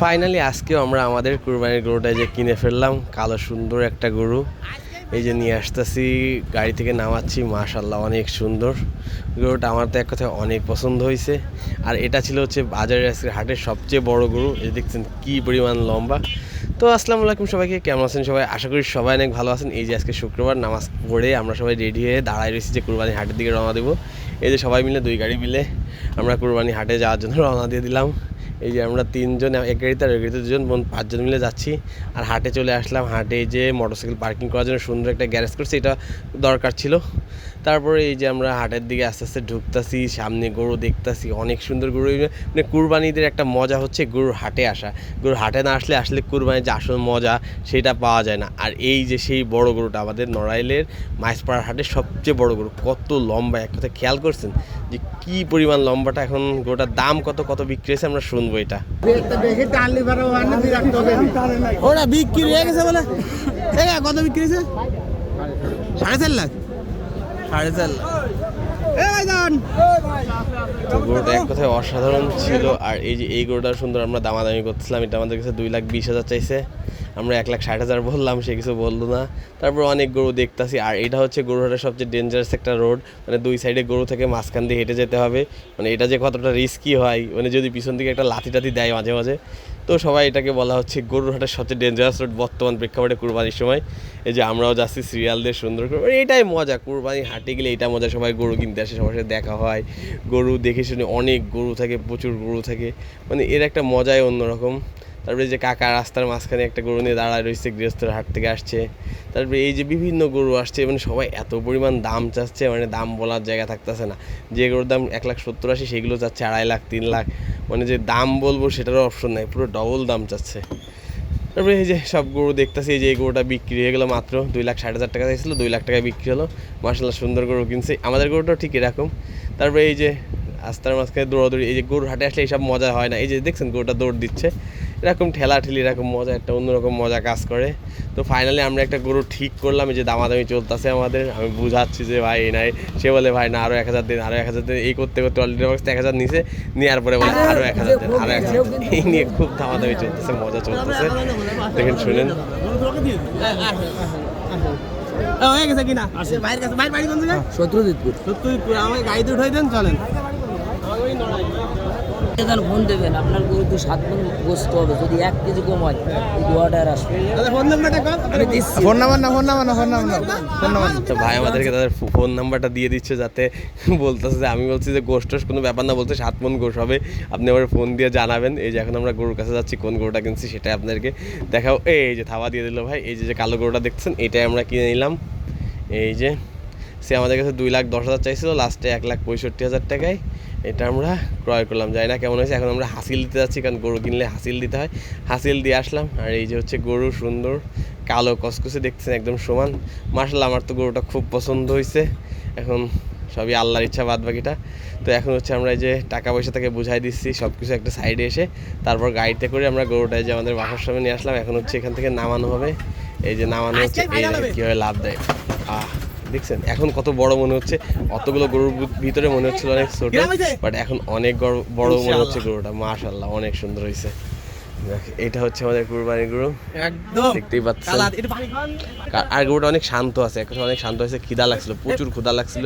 Finally আজকেও আমরা আমাদের কুরবানির গরুটা যে কিনে ফেললাম, কালো সুন্দর একটা গরু। এই যে নিয়ে আসতেছি, গাড়ি থেকে নামাচ্ছি। মাশাল্লাহ অনেক সুন্দর গরুটা, আমার তো এক কথায় অনেক পছন্দ হয়েছে। আর এটা ছিল হচ্ছে বাজারের আজকে হাটের সবচেয়ে বড় গরু। এই দেখছেন কি পরিমাণ লম্বা। তো আসসালামু আলাইকুম সবাইকে, কেমন আছেন সবাই? আশা করি সবাই অনেক ভালো আছেন। এই যে আজকে শুক্রবার, নামাজ পড়ে আমরা সবাই রেডি হয়ে দাঁড়ায় রয়েছি যে কুরবানির হাটের দিকে রওনা দেবো। এই যে সবাই মিলে 2 গাড়ি মিলে আমরা কুরবানি হাটে যাওয়ার জন্য রওনা দিয়ে দিলাম। এই যে আমরা 3 জন এক গাড়িতে, আর এক গাড়িতে 2 জন, 5 জন মিলে যাচ্ছি। আর হাটে চলে আসলাম। হাটে এই যে মোটরসাইকেল পার্কিং করার জন্য সুন্দর একটা গ্যারেজ করছে, এটা দরকার ছিল। তারপরে এই যে আমরা হাটের দিকে আস্তে আস্তে ঢুকতাছি, সামনে গরু দেখতাছি, অনেক সুন্দর গরু। মানে কুরবানিদের একটা মজা হচ্ছে গরুর হাটে আসা। গরুর হাটে না আসলে কুরবানির যে আসল মজা সেটা পাওয়া যায় না। আর এই যে সেই বড় গরুটা, আমাদের নড়াইলের মাইজপাড়ার হাটের সবচেয়ে বড় গরু, কত লম্বা এক কথা খেয়াল করছেন যে কি পরিমাণ লম্বাটা। এখন গরুটার দাম কত বিক্রি হয়েছে আমরা শুনবো এটা। ওরা বিক্রি হয়ে গেছে বলে, কত বিক্রি হয়েছে? 4.5 লাখ। 4.5 লাখ। তো গরুটা এক কথায় অসাধারণ ছিল। আর এই যে এই গরুটা সুন্দর, আমরা দামাদামি করতেছিলাম। এটা আমাদের কাছে 2,20,000 চাইছে, আমরা 1,60,000 বললাম, সে কিছু বললো না। তারপর অনেক গরু দেখতাছি। আর এটা হচ্ছে গরুহাটের সবচেয়ে ডেঞ্জারাস একটা রোড, মানে 2 সাইডে গরু থেকে মাঝখান দিয়ে হেঁটে যেতে হবে। মানে এটা যে কতটা রিস্কি হয়, মানে যদি পিছন দিকে একটা লাথি টাথি দেয় মাঝে মাঝে। তো সবাই এটাকে বলা হচ্ছে গরুহাটের সবচেয়ে ডেঞ্জারাস রোড বর্তমান প্রেক্ষাপটে কুরবানির সময়। এই যে আমরাও যাচ্ছি সিরিয়াল দিয়ে সুন্দর করে, মানে এটাই মজা। কুরবানি হাটে গেলে এটা মজা, সবাই গরু কিনতে আসে, সবার সাথে দেখা হয়, গরু দেখে শুনে, অনেক গরু থাকে, প্রচুর গরু থাকে, মানে এর একটা মজাই অন্যরকম। তারপরে যে কাকা রাস্তার মাঝখানে একটা গরু নিয়ে দাঁড়ায় রয়েছে, গৃহস্থের হাট থেকে আসছে। তারপরে এই যে বিভিন্ন গরু আসছে, মানে সবাই এত পরিমাণ দাম চাচ্ছে, মানে দাম বলার জায়গা থাকতেছে না। যে গরুর দাম 1,70,000 সেগুলো চাচ্ছে 2.5 লাখ 3 লাখ, মানে যে দাম বলবো সেটারও অপশন নাই, পুরো ডবল দাম চাচ্ছে। তারপরে এই যে সব গরু দেখতেছি। এই যে এই গরুটা বিক্রি হয়ে গেলো মাত্র 2,60,000 টাকা চাইছিল, 2 লাখ টাকায় বিক্রি হলো। মার্শাল্লাহ সুন্দর গরু কিনছে, আমাদের গরুটাও ঠিক এরকম। তারপরে এই যে রাস্তার মাঝখানে দৌড়াদৌড়ি, এই যে গরুর হাটে আসলে এইসব মজা হয় না। এই যে দেখছেন গরুটা দৌড় দিচ্ছে, এরকম ঠেলাঠেলি, এরকম মজা, একটা অন্যরকম মজা কাজ করে। তো ফাইনালি আমরা একটা গরু ঠিক করলাম। এই যে দামাদামি চলতেছে আমাদের, আমি বুঝাচ্ছি যে ভাই এই নাই, সে বলে ভাই না আরও 1,000 দিন, আরও 1,000 দিন। এই করতে করতে অলরেডি 1,000 নিচে নেওয়ার পরে বলে আরও 1,000 দিন, আরও 1,000 দিন। এই নিয়ে খুব দামাদামি চলতেছে, মজা চলতেছে, দেখেন শুনেন। হয়ে গেছে কিনা? ভাইয়ের কাছে, ভাইয়ের বাড়ি কোন জায়গায়? সত্যজিৎপুর। আমাকে গাড়িতে উঠাই দেন, চলেন। ফোন দেবেন, আপনার গরু তো 7 মণ গোস্ত হবে, যদি 1 কেজি কম হয় এই 2 আসবে। ফোন নাম্বার না। তো ভাই আমাদেরকে তাদের ফোন নাম্বারটা দিয়ে দিচ্ছে, যাতে বলতেছে যে আমি বলছি যে গোশ টোশ কোনো ব্যাপার না, বলতে 7 মণ গোশ হবে, আপনি আবার ফোন দিয়ে জানাবেন। এই যে এখন আমরা গরুর কাছে যাচ্ছি, কোন গরুটা কিনছি সেটাই আপনাদেরকে দেখাও। এই যে থাবা দিয়ে দিল ভাই, এই যে কালো গরুটা দেখছেন এটাই আমরা কিনে নিলাম। এই যে সে আমাদের কাছে 2,10,000 চাইছিল, লাস্টে 1,65,000 টাকায় এটা আমরা ক্রয় করলাম। জানি না কেমন হয়েছে। এখন আমরা হাসিল দিতে যাচ্ছি, কারণ গরু কিনলে হাসিল দিতে হয়, হাসিল দিয়ে আসলাম। আর এই যে হচ্ছে গরু, সুন্দর কালো কসকসে দেখতেছেন, একদম সমান। মাশাআল্লাহ আমার তো গরুটা খুব পছন্দ হয়েছে। এখন সবই আল্লাহর ইচ্ছা, বাদ বাকিটা। তো এখন হচ্ছে আমরা এই যে টাকা পয়সা থেকে বুঝাই দিচ্ছি সব কিছু একটা সাইডে এসে, তারপর গাড়িতে করে আমরা গরুটা যে আমাদের বাসার সামনে নিয়ে আসলাম। এখন হচ্ছে এখান থেকে নামানো হবে। এই যে নামানো হচ্ছে, এই কীভাবে লাভ দেয়, দেখছেন এখন কত বড় মনে হচ্ছে। অতগুলো গরুর ভিতরে মনে হচ্ছিল অনেক ছোট, বাট এখন অনেক বড় মনে হচ্ছে গরুটা। মাশাআল্লাহ অনেক সুন্দর হয়েছে। এটা হচ্ছে আমাদের কুরবানির গরু, একদম দেখতেই পাচ্ছেন। আর গরুটা অনেক শান্ত আছে, এখন অনেক শান্ত আছে। খিদা লাগছিল, প্রচুর ক্ষুধা লাগছিল,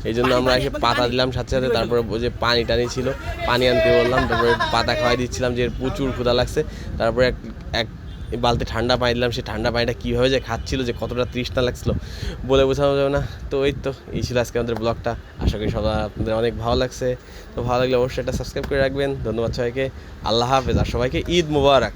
এই জন্য আমরা এসে পাতা দিলাম সাথে সাথে। তারপরে যে পানি টানি ছিল, পানি আনতে বললাম, তারপরে পাতা খাওয়াই দিচ্ছিলাম, যে প্রচুর ক্ষুধা লাগছে। তারপরে এক বালতি ঠান্ডা পানি দিলাম, সেই ঠান্ডা পানিটা কীভাবে যে খাচ্ছিল, যে কতটা তৃষ্ণা লাগছিল বলে বোঝানো যাবে না। তো এই ছিল আজকে আমাদের ব্লগটা। আশা করি সবাই আপনাদের অনেক ভালো লাগছে। তো ভালো লাগলে অবশ্যই এটা সাবস্ক্রাইব করে রাখবেন। ধন্যবাদ সবাইকে, আল্লাহ হাফেজ, আর সবাইকে ঈদ মুবারক।